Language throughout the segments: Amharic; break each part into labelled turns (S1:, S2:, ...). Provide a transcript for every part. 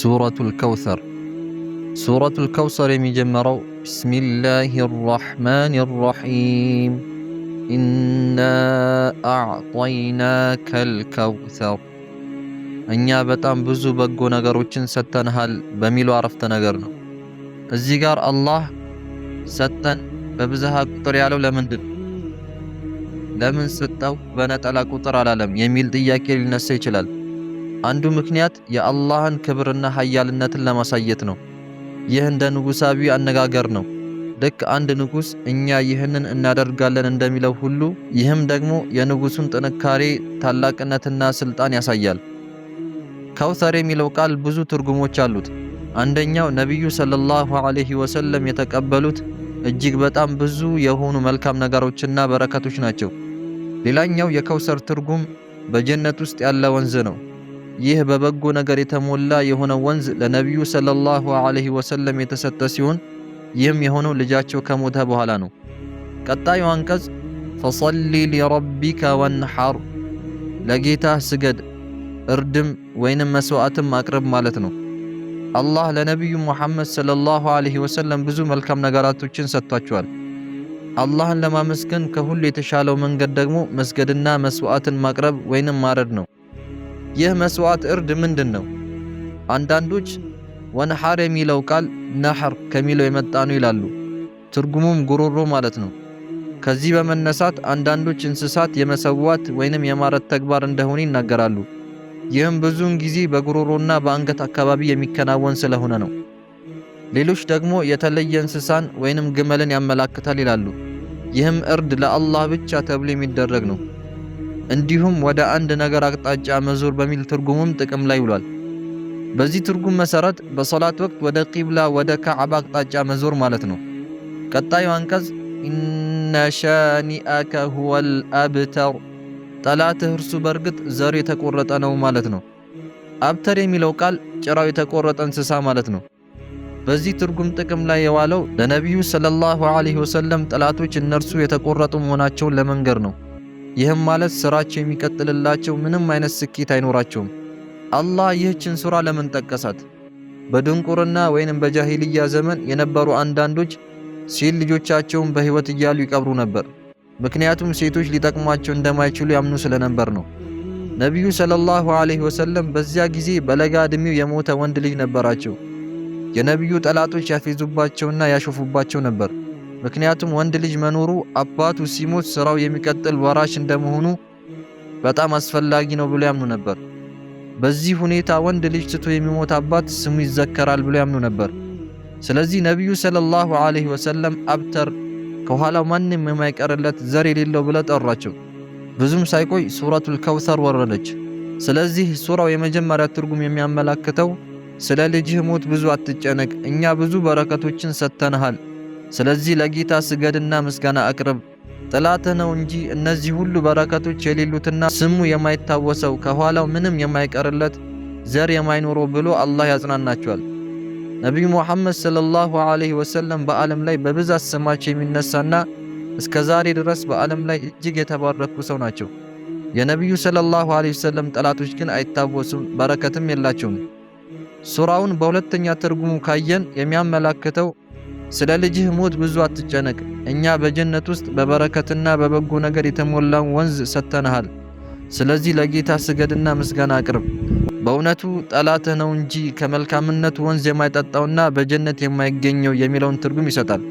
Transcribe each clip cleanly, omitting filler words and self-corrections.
S1: سورة الكوثر. سورة الكوثر يمجمرو بسم الله الرحمن الرحيم إنا أعطيناك الكوثر أنيا بتام بزو بقو نغروچن ستنهال بميلو عرفت نغرنا الزيغار الله ستن ببزها قطر يالو لمن ستاو بنات على قطر على لم يميل دياكي لنسي يچلال አንዱ ምክንያት የአላህን ክብርና ኃያልነትን ለማሳየት ነው። ይህ እንደ ንጉሳዊ አነጋገር ነው። ልክ አንድ ንጉስ እኛ ይህንን እናደርጋለን እንደሚለው ሁሉ ይህም ደግሞ የንጉሱን ጥንካሬ ታላቅነትና ስልጣን ያሳያል። ከውሰር የሚለው ቃል ብዙ ትርጉሞች አሉት። አንደኛው ነብዩ ሰለላሁ ዐለይሂ ወሰለም የተቀበሉት እጅግ በጣም ብዙ የሆኑ መልካም ነገሮችና በረከቶች ናቸው። ሌላኛው የከውሰር ትርጉም በጀነት ውስጥ ያለ ወንዝ ነው። ይህ በበጎ ነገር የተሞላ የሆነ ወንዝ ለነብዩ ሰለላሁ ዐለይሂ ወሰለም የተሰጠ ሲሆን ይህም የሆነው ልጃቸው ከሞተ በኋላ ነው። ቀጣዩ አንቀጽ ፈሰሊ ሊረቢከ ወንሐር ለጌታህ ስገድ እርድም ወይንም መስዋዕትም አቅርብ ማለት ነው። አላህ ለነብዩ ሙሐመድ ሰለላሁ ዐለይሂ ወሰለም ብዙ መልካም ነገራቶችን ሰጥቷቸዋል። አላህን ለማመስገን ከሁሉ የተሻለው መንገድ ደግሞ መስገድና መስዋዕትን ማቅረብ ወይንም ማረድ ነው። ይህ መስዋዕት እርድ ምንድነው? አንዳንዶች ወንሐር የሚለው ቃል ነህር ከሚለው የመጣ ነው ይላሉ። ትርጉሙም ጉሮሮ ማለት ነው። ከዚህ በመነሳት አንዳንዶች እንስሳት የመሰዋት ወይንም የማረድ ተግባር እንደሆነ ይናገራሉ። ይህም ብዙውን ጊዜ በጉሮሮና በአንገት አካባቢ የሚከናወን ስለሆነ ነው። ሌሎች ደግሞ የተለየ እንስሳን ወይንም ግመልን ያመላክታል ይላሉ። ይህም እርድ ለአላህ ብቻ ተብሎ የሚደረግ ነው። እንዲሁም ወደ አንድ ነገር አቅጣጫ መዞር በሚል ትርጉሙም ጥቅም ላይ ውሏል። በዚህ ትርጉም መሰረት በሶላት ወቅት ወደ ቂብላ ወደ ካዕባ አቅጣጫ መዞር ማለት ነው። ቀጣዩ አንቀጽ ኢነ ሻኒአከ ሁወል አብተር ጠላትህ እርሱ በርግጥ ዘር የተቆረጠ ነው ማለት ነው። አብተር የሚለው ቃል ጭራው የተቆረጠ እንስሳ ማለት ነው። በዚህ ትርጉም ጥቅም ላይ የዋለው ለነብዩ ሰለላሁ ዐለይሂ ወሰለም ጠላቶች እነርሱ የተቆረጡ መሆናቸውን ለመንገር ነው። ይህም ማለት ስራቸው የሚቀጥልላቸው ምንም አይነት ስኬት አይኖራቸውም። አላህ ይህችን ሱራ ለምን ጠቀሳት? በድንቁርና ወይንም በጃሂልያ ዘመን የነበሩ አንዳንዶች ሴት ልጆቻቸውን በህይወት እያሉ ይቀብሩ ነበር። ምክንያቱም ሴቶች ሊጠቅሟቸው እንደማይችሉ ያምኑ ስለነበር ነው። ነብዩ ሰለላሁ ዐለይሂ ወሰለም በዚያ ጊዜ በለጋ እድሜው የሞተ ወንድ ልጅ ነበራቸው። የነብዩ ጠላቶች ያፌዙባቸውና ያሾፉባቸው ነበር። ምክንያቱም ወንድ ልጅ መኖሩ አባቱ ሲሞት ስራው የሚቀጥል ወራሽ እንደመሆኑ በጣም አስፈላጊ ነው ብሎ ያምኑ ነበር። በዚህ ሁኔታ ወንድ ልጅ ትቶ የሚሞት አባት ስሙ ይዘከራል ብሎ ያምኑ ነበር። ስለዚህ ነብዩ ሰለላሁ ዐለይሂ ወሰለም አብተር ከኋላው ማንም የማይቀርለት ዘር የሌለው ብለው ጠሯቸው። ብዙም ሳይቆይ ሱረቱል ከውሰር ወረደች። ስለዚህ ሱራው የመጀመሪያ ትርጉም የሚያመላክተው ስለ ልጅህ ሞት ብዙ አትጨነቅ፣ እኛ ብዙ በረከቶችን ሰጥተንሃል። ስለዚህ ለጌታ ስገድና ምስጋና አቅርብ። ጠላትህ ነው እንጂ እነዚህ ሁሉ በረከቶች የሌሉትና ስሙ የማይታወሰው ከኋላው ምንም የማይቀርለት ዘር የማይኖረው ብሎ አላህ ያጽናናቸዋል። ነብዩ ሙሐመድ ሰለላሁ ዐለይሂ ወሰለም በዓለም ላይ በብዛት ስማቸው የሚነሳና እስከ ዛሬ ድረስ በዓለም ላይ እጅግ የተባረኩ ሰው ናቸው። የነብዩ ሰለላሁ ዐለይሂ ወሰለም ጠላቶች ግን አይታወሱም፣ በረከትም የላቸውም። ሱራውን በሁለተኛ ትርጉሙ ካየን የሚያመላክተው ስለ ልጅህ ሞት ብዙ አትጨነቅ፣ እኛ በጀነት ውስጥ በበረከትና በበጎ ነገር የተሞላውን ወንዝ ሰጥተንሃል። ስለዚህ ለጌታ ስገድና ምስጋና አቅርብ። በእውነቱ ጠላትህ ነው እንጂ ከመልካምነቱ ወንዝ የማይጠጣውና በጀነት የማይገኘው የሚለውን ትርጉም ይሰጣል።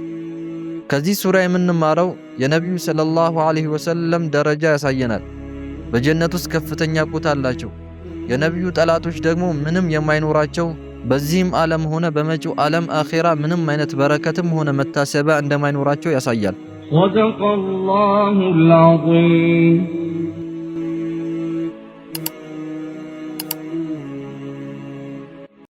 S1: ከዚህ ሱራ የምንማረው የነብዩ ሰለላሁ ዐለይሂ ወሰለም ደረጃ ያሳየናል። በጀነት ውስጥ ከፍተኛ ቦታ አላቸው። የነብዩ ጠላቶች ደግሞ ምንም የማይኖራቸው በዚህም ዓለም ሆነ በመጪው ዓለም አኺራ ምንም አይነት በረከትም ሆነ መታሰቢያ እንደማይኖራቸው ያሳያል። ሰደቀላሁል ዐዚም